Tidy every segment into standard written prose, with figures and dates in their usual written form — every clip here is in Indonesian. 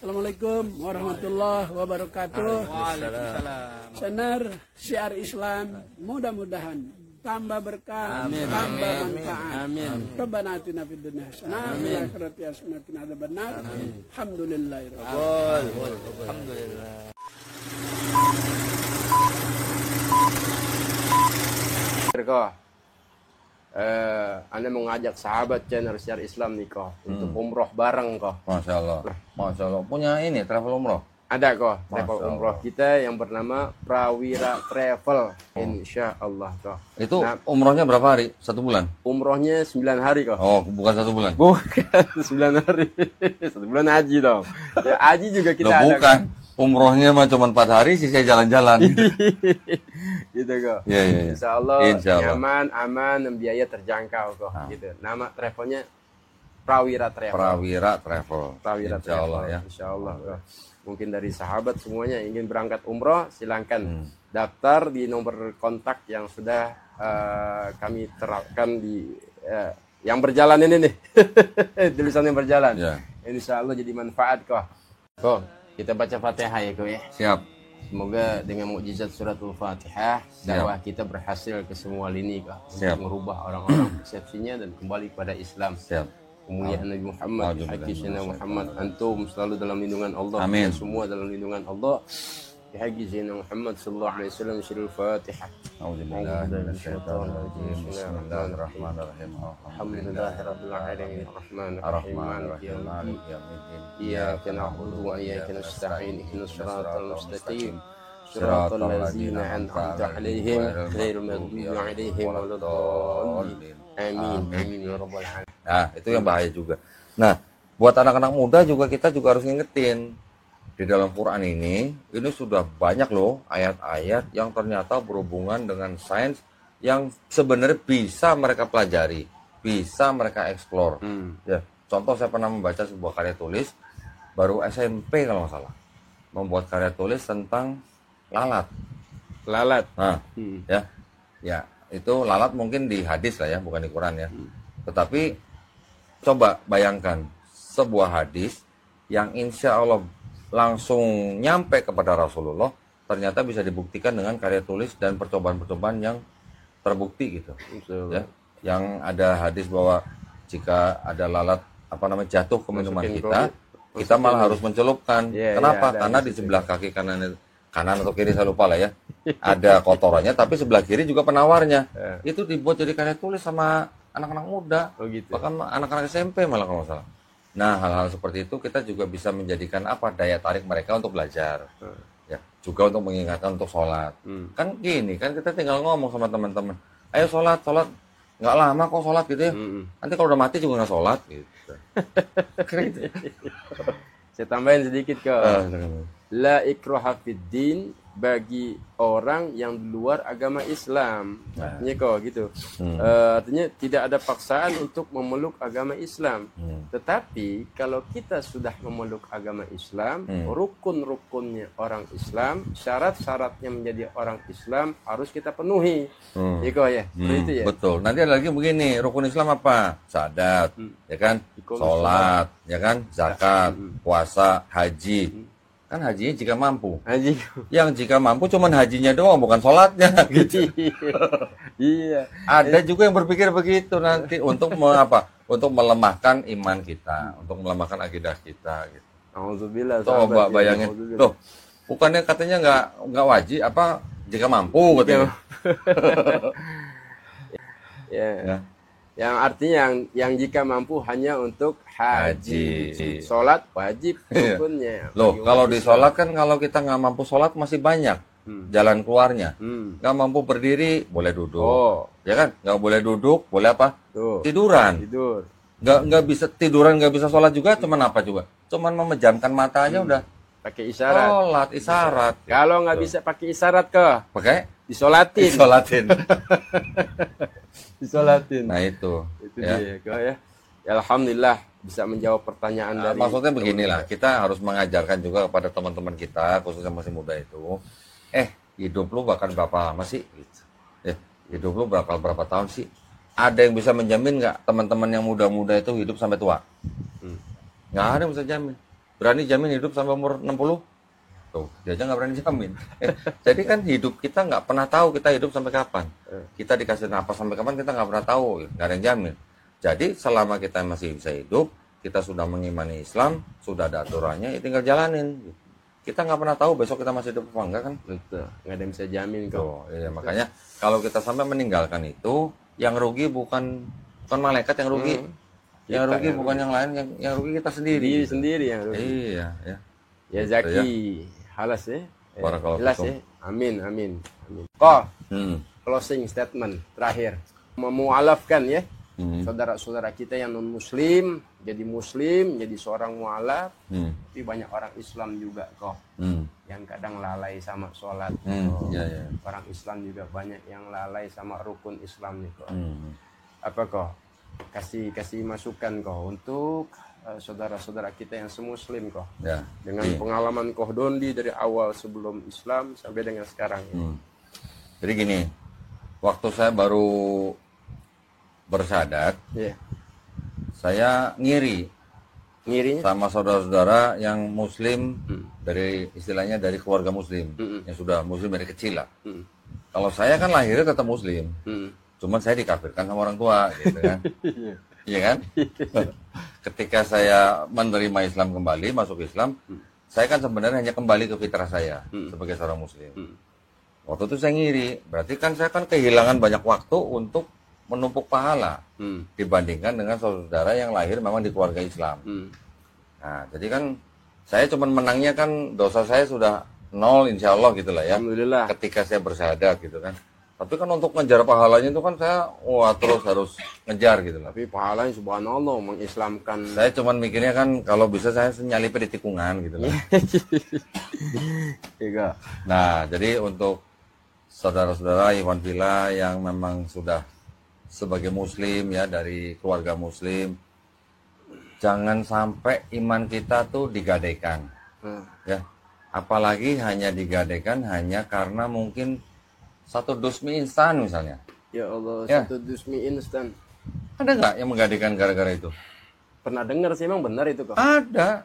Assalamualaikum warahmatullahi wabarakatuh. Waalaikumsalam. Senar syiar Islam, mudah-mudahan tambah berkah, tambah manfaat. Amin. Rabbana atina fid dunya hasanah wa fil akhirati hasanah wa qina adzabannar. Alhamdulillahirabbil Alhamdulillah. Anda mengajak sahabat channel Syiar Islam nih untuk umroh bareng Masya Allah. Masya Allah. Punya ini travel umroh. Ada travel Masya umroh Allah. kita yang bernama Prawira Travel. Insya Allah Itu Nah, umrohnya berapa hari? 1 bulan? umrohnya 9 hari Oh, bukan 1 bulan. Bukan 9 hari. 1 bulan haji dong. Ya, haji juga kita Loh, ada. bukan. Umrohnya mah cuma 4 hari, sisa jalan-jalan. Gitu Iya, iya. Insya Allah, Insya Allah. nyaman, aman, dan biaya terjangkau gitu. Nama travelnya Prawira Travel. Prawira Travel. Prawira Insya Allah Travel. ya. Insya Allah. Mungkin dari sahabat semuanya ingin berangkat umroh, silakan daftar di nomor kontak yang sudah kami terapkan di yang berjalan ini nih. Tulisan yang berjalan. Ya. Insya Allah jadi manfaat kita baca Fatihah ya ya. Siap. Semoga dengan mukjizat suratul Fatihah dakwah kita berhasil ke semua lini Siap. untuk merubah orang-orang persepsinya dan kembali pada Islam. Siap. Kemuliaan Nabi Muhammad, Haji Sayyidina Muhammad, antum selalu dalam lindungan Allah. Amin. Kita semua dalam lindungan Allah. Di Haji Sayyidina Muhammad sallallahu alaihi wasallam, Sirul Fatihah. Bismillahirrahmanirrahim. Alhamdulillahirabbil alamin, arrahmanir rahim, maliki yaumiddin. Yaumiddin. Iyyaka na'budu wa iyyaka nasta'in, ihdinas siratal mustaqim. Siratal ladzina an'amta 'alaihim ghairil maghdubi 'alaihim waladdallin. Amin. Amin ya rabbal alamin. Nah, itu yang bahaya juga. Nah, buat anak-anak muda juga kita juga harus ngingetin. Di dalam Quran ini sudah banyak loh ayat-ayat yang ternyata berhubungan dengan sains yang sebenarnya bisa mereka pelajari, bisa mereka eksplor. Ya, contoh saya pernah membaca sebuah karya tulis baru SMP kalau nggak salah, membuat karya tulis tentang lalat. Lalat. Nah, ya itu lalat mungkin di hadis lah ya, bukan di Quran ya. Tetapi coba bayangkan sebuah hadis yang insya Allah langsung nyampe kepada Rasulullah, ternyata bisa dibuktikan dengan karya tulis dan percobaan-percobaan yang terbukti gitu. Ya, yang ada hadis bahwa jika ada lalat jatuh ke minuman kita malah harus mencelupkan. Kenapa? Karena di sebelah kaki kanan atau kiri saya lupa lah ya, ada kotorannya, tapi sebelah kiri juga penawarnya. Itu dibuat jadi karya tulis sama anak-anak muda, bahkan anak-anak SMP malah kalau nggak salah. Nah, hal-hal seperti itu kita juga bisa menjadikan daya tarik mereka untuk belajar, ya, juga untuk mengingatkan untuk sholat. Kan gini, kan kita tinggal ngomong sama teman-teman, ayo sholat, nggak lama kok sholat gitu ya. Nanti kalau udah mati juga nggak sholat gitu. Saya tambahin sedikit La ikraha fid din, bagi orang yang di luar agama Islam. Artinya gitu. Artinya tidak ada paksaan untuk memeluk agama Islam. Tetapi kalau kita sudah memeluk agama Islam, rukun-rukunnya orang Islam, syarat-syaratnya menjadi orang Islam harus kita penuhi. Ya. Itu ya. Betul. Nanti ada lagi begini, rukun Islam apa? Syahadat, ya kan? Sholat, ya kan? Zakat, puasa, haji. Kan hajinya jika mampu. Haji. Yang jika mampu cuman hajinya doang, bukan sholatnya gitu. Iya. Ada juga yang berpikir begitu nanti untuk untuk melemahkan iman kita, untuk melemahkan akidah kita gitu. Alhamdulillah. Coba bayangin. Loh, bukannya katanya nggak wajib jika mampu katanya. Ya. Yang artinya yang jika mampu hanya untuk haji. Sholat wajib rukunnya. Loh, kalau di sholat kan kalau kita nggak mampu sholat masih banyak jalan keluarnya. Nggak mampu berdiri boleh duduk, ya kan? Nggak boleh duduk boleh apa? Tiduran. Nggak bisa tiduran, nggak bisa sholat juga. Cuman apa juga? Cuman memejamkan mata aja udah. Pakai isyarat. Sholat isyarat. Kalau nggak bisa pakai isyarat pakai disolatin. Disolatin. Nah itu dia ya. Alhamdulillah bisa menjawab pertanyaan dari. Maksudnya beginilah, kita harus mengajarkan juga kepada teman-teman kita, khususnya masih muda itu. Hidup lu bakal berapa lama sih? Gitu. Hidup lu bakal berapa tahun sih? Ada yang bisa menjamin nggak teman-teman yang muda-muda itu hidup sampai tua? Nggak ada yang bisa jamin. berani jamin hidup sampai umur 60? Tuh, dia aja nggak berani jamin. Jadi kan hidup kita nggak pernah tahu kita hidup sampai kapan. Kita dikasih napas sampai kapan kita nggak pernah tahu, nggak ada yang jamin. Jadi selama kita masih bisa hidup, kita sudah mengimani Islam, sudah ada aturannya, ya tinggal jalanin. Kita nggak pernah tahu besok kita masih hidup apa enggak kan? Betul, nggak ada yang bisa jamin kok. Tuh, iya, makanya kalau kita sampai meninggalkan itu, yang rugi bukan malaikat yang rugi. Yang Kita rugi yang bukan yang lain, yang rugi kita sendiri. Diri sendiri yang rugi. Iya, ya. Ya Zaki, halas ya. Barakallahu Jelas fikum. ya. Amin, amin, amin. Kok Hmm. closing statement terakhir. Memualafkan ya Hmm. saudara-saudara kita yang non muslim jadi muslim, jadi seorang mualaf. Hmm. Tapi banyak orang Islam juga kok Hmm. yang kadang lalai sama sholat. Hmm. Ya, ya. Orang Islam juga banyak yang lalai sama rukun Islam nih kok. Hmm. Apa kok? Kasih masukan kok untuk saudara-saudara kita yang semuslim kok. Ya. Dengan Iya. pengalaman Koh Dondi dari awal sebelum Islam sampai dengan sekarang. Jadi gini, waktu saya baru bersyahadat, Iya. saya ngiri Ngirinya? sama saudara-saudara yang muslim dari istilahnya dari keluarga muslim yang sudah muslim dari kecil lah. Kalau saya kan lahirnya tetap muslim, cuman saya dikafirkan sama orang tua, gitu kan? Iya kan? Ketika saya menerima Islam kembali, masuk Islam, saya kan sebenarnya hanya kembali ke fitrah saya sebagai seorang muslim. Waktu itu saya ngiri, berarti kan saya kan kehilangan banyak waktu untuk menumpuk pahala dibandingkan dengan saudara yang lahir memang di keluarga Islam. Nah, jadi kan saya cuman menangnya kan dosa saya sudah 0 insya Allah gitu lah ya. Alhamdulillah. Ketika saya bersyahadat gitu kan. Tapi kan untuk ngejar pahalanya itu kan saya terus harus ngejar gitu lah. Tapi pahalanya subhanallah mengislamkan. Saya cuman mikirnya kan kalau bisa saya nyalipnya di tikungan gitu lah. Iya. Nah, jadi untuk saudara-saudara Ikhwan Fillah yang memang sudah sebagai muslim ya dari keluarga muslim, jangan sampai iman kita tuh digadaikan. Ya. Apalagi hanya digadaikan hanya karena mungkin satu dus mie instan misalnya. Ya Allah, Ya. satu dus mie instan. Ada nggak yang menggadaikan gara-gara itu? Pernah dengar sih emang benar itu kok. Ada.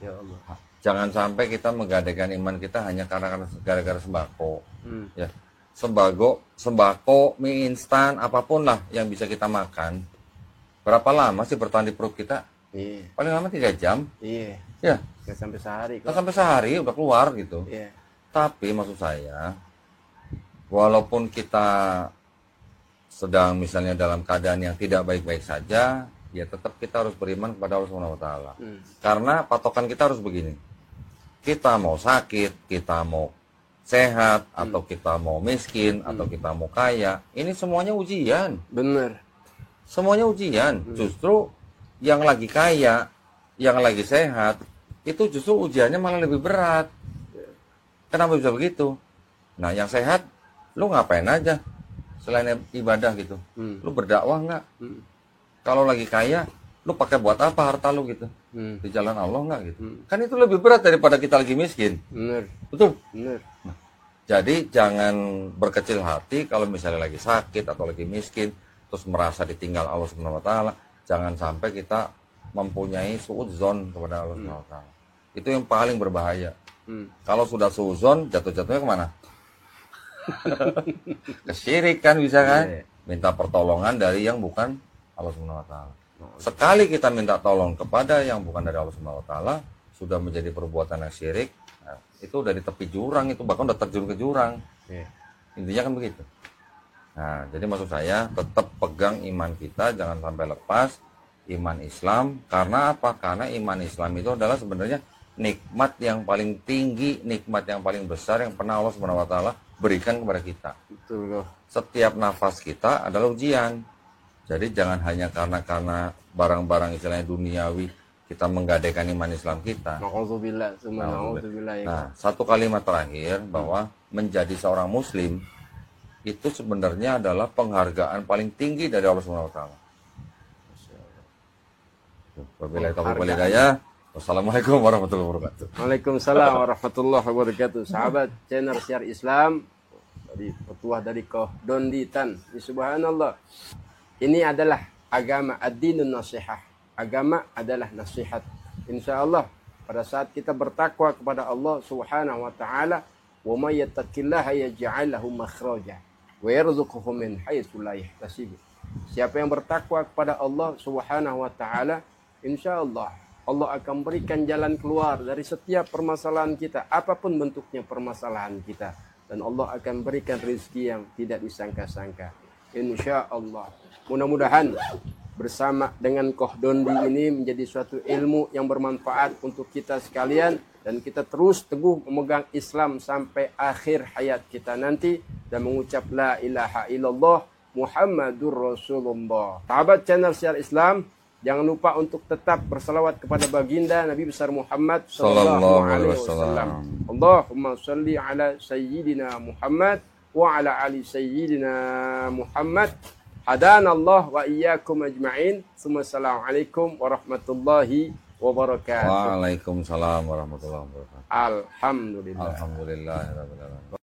Ya Allah. Jangan sampai kita menggadaikan iman kita hanya karena gara-gara sembako. Ya. Sembako, mie instan, apapun lah yang bisa kita makan. Berapa lama sih bertahan di perut kita? Iya. Paling lama 3 jam. Iya. Ya, Nggak sampai sehari nggak kok. sampai sehari udah keluar gitu. Iya. Tapi maksud saya, walaupun kita sedang misalnya dalam keadaan yang tidak baik-baik saja, ya tetap kita harus beriman kepada Allah Subhanahu wa taala. Karena patokan kita harus begini. Kita mau sakit, kita mau sehat, atau kita mau miskin, atau kita mau kaya, ini semuanya ujian. Bener. Semuanya ujian. Justru yang lagi kaya, yang lagi sehat, itu justru ujiannya malah lebih berat. Kenapa bisa begitu? Nah, yang sehat, lu ngapain aja selain ibadah gitu? Lu berdakwah nggak? Kalau lagi kaya, lu pakai buat apa harta lu gitu? Di jalan Allah nggak gitu? Kan itu lebih berat daripada kita lagi miskin. Bener. Betul? Bener. Jadi jangan berkecil hati kalau misalnya lagi sakit atau lagi miskin, terus merasa ditinggal Allah Subhanahu wa taala. Jangan sampai kita mempunyai suudzon kepada Allah Subhanahu wa taala. Itu yang paling berbahaya. Kalau sudah suudzon, jatuh-jatuhnya kemana? Kesyirik kan bisa kan? Minta pertolongan dari yang bukan Allah Subhanahu wa taala. Sekali kita minta tolong kepada yang bukan dari Allah Subhanahu wa taala, sudah menjadi perbuatan yang syirik. Nah, itu udah di tepi jurang, itu bahkan udah terjun ke jurang. Intinya kan begitu. Nah, jadi maksud saya tetap pegang iman kita, jangan sampai lepas iman Islam. Karena apa? Karena iman Islam itu adalah sebenarnya nikmat yang paling tinggi, nikmat yang paling besar yang pernah Allah Subhanahu wa taala berikan kepada kita. Betul kok. Setiap nafas kita adalah ujian. Jadi jangan hanya karena barang-barang istilahnya duniawi kita menggadaikan iman Islam kita. Na'udzubillah. Semua na'udzubillah ya. Nah, satu kalimat terakhir bahwa menjadi seorang muslim itu sebenarnya adalah penghargaan paling tinggi dari Allah Subhanahu wa taala. Wabillahi taufiq wal hidayah. Wassalamualaikum warahmatullahi wabarakatuh. Waalaikumsalam warahmatullahi wabarakatuh. Sahabat channel Syiar Islam dari petuah dari Koh Dondi Tan. Subhanallah. Ini adalah agama ad-dinun nasihah. Agama adalah nasihat. Insya Allah pada saat kita bertakwa kepada Allah Subhanahu wa taala, wa may yattaqillaha yaj'al lahu makhraja wa yarzuqhu min haitsu la yahtasib. Siapa yang bertakwa kepada Allah Subhanahu wa taala, insyaallah Allah akan berikan jalan keluar dari setiap permasalahan kita, apapun bentuknya permasalahan kita, dan Allah akan berikan rezeki yang tidak disangka-sangka. Insyaallah. Mudah-mudahan bersama dengan Koh Dondi ini menjadi suatu ilmu yang bermanfaat untuk kita sekalian, dan kita terus teguh memegang Islam sampai akhir hayat kita nanti dan mengucap la ilaha illallah Muhammadur Rasulullah. Sahabat channel Syiar Islam, jangan lupa untuk tetap bersalawat kepada baginda Nabi besar Muhammad sallallahu alaihi wasallam. Allahumma shalli ala sayyidina Muhammad wa ala ali sayyidina Muhammad. Hadanallah wa iyyakum ajma'in. Assalamualaikum warahmatullahi wabarakatuh. Waalaikumsalam warahmatullahi wabarakatuh. Alhamdulillah. Alhamdulillahirabbil alamin.